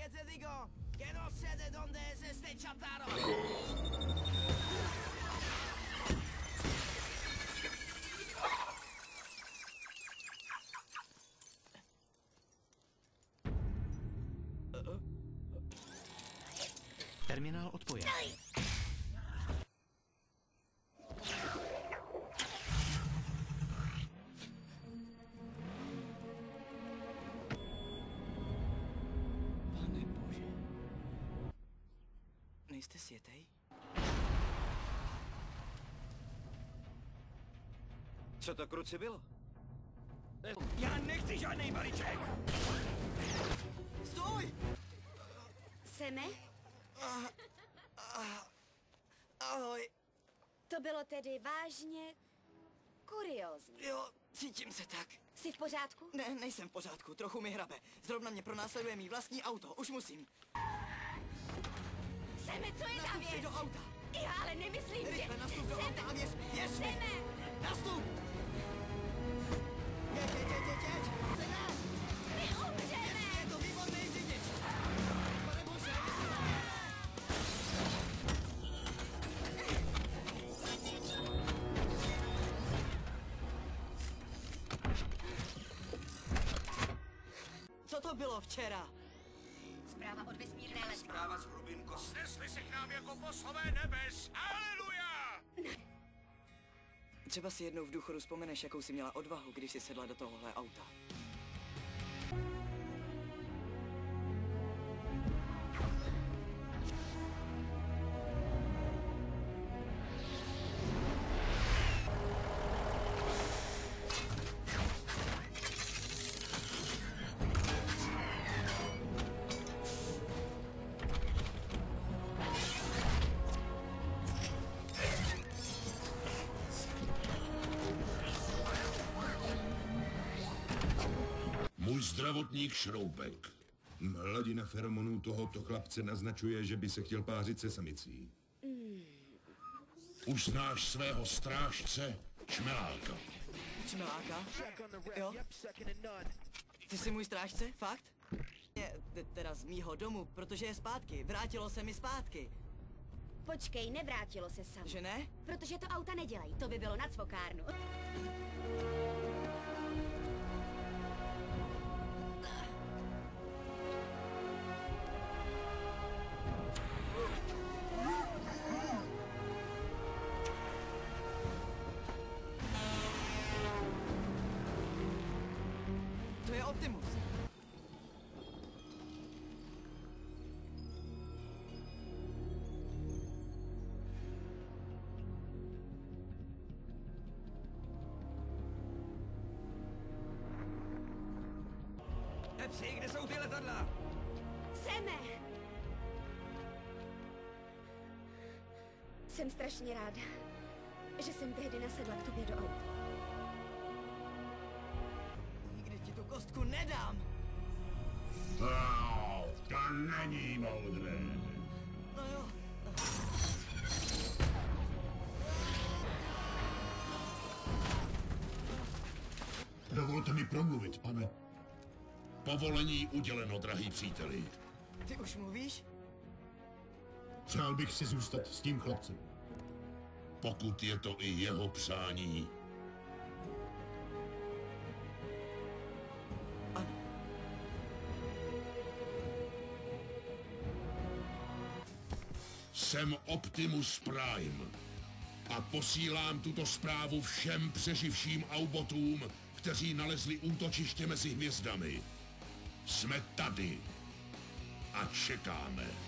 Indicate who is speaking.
Speaker 1: ¿Qué te digo? Que no sé de dónde es este chatarro.
Speaker 2: Terminál odpojen.
Speaker 1: Pane bože. Nejste světej?
Speaker 3: Co to kruci bylo?
Speaker 1: Já nechci žádnej balíček! Stůj!
Speaker 4: Seme?
Speaker 1: Ahoj.
Speaker 4: To bylo tedy vážně kuriózní.
Speaker 1: Jo, cítím se tak.
Speaker 4: Jsi v pořádku?
Speaker 1: Ne, nejsem v pořádku, trochu mi hrabe. Zrovna mě pronásleduje mý vlastní auto, už musím.
Speaker 4: Seme, co je ta
Speaker 1: Nastup si
Speaker 4: věc?
Speaker 1: do auta.
Speaker 4: Já ale nemyslím, že...
Speaker 1: Rychle nastup do auta a věř mi.
Speaker 4: Seme!
Speaker 1: Nastup! Jeď! Seme!
Speaker 4: My umřeme!
Speaker 1: Je to výborný řidič! Pane bože, co to bylo včera?
Speaker 4: Zpráva od vesmírné letky.
Speaker 3: Zpráva z hlubin kosmíku.
Speaker 5: Snesli se k nám jako poslové nebes. Aleluja!
Speaker 1: Třeba si jednou v důchodu vzpomeneš, jakou jsi měla odvahu, když jsi sedla do tohohle auta.
Speaker 6: Můj zdravotník Šroubek. Hladina feromonů tohoto chlapce naznačuje, že by se chtěl pářit se samicí. Už znáš svého strážce, Čmeláka.
Speaker 1: Čmeláka? Jo? Ty jsi můj strážce? Fakt? Teda z mýho domu, protože je zpátky. Vrátilo se mi zpátky.
Speaker 4: Počkej, nevrátilo se sam.
Speaker 1: Že ne?
Speaker 4: Protože to auta nedělají, to by bylo na cvokárnu.
Speaker 1: To je Optimus.
Speaker 3: Pepsi, kde jsou ty letadla?
Speaker 4: Seme! Jsem strašně ráda, že jsem tehdy nasedla k tobě do auta.
Speaker 1: Nikdy ti tu kostku nedám.
Speaker 6: To není moudré.
Speaker 1: No jo.
Speaker 6: Dovolte mi promluvit, pane. Povolení uděleno, drahý příteli.
Speaker 1: Ty už mluvíš?
Speaker 6: Přál bych si zůstat s tím chlapcem. Pokud je to i jeho přání.
Speaker 1: Ano.
Speaker 6: Jsem Optimus Prime a posílám tuto zprávu všem přeživším Aubotům, kteří nalezli útočiště mezi hvězdami. Jsme tady a čekáme.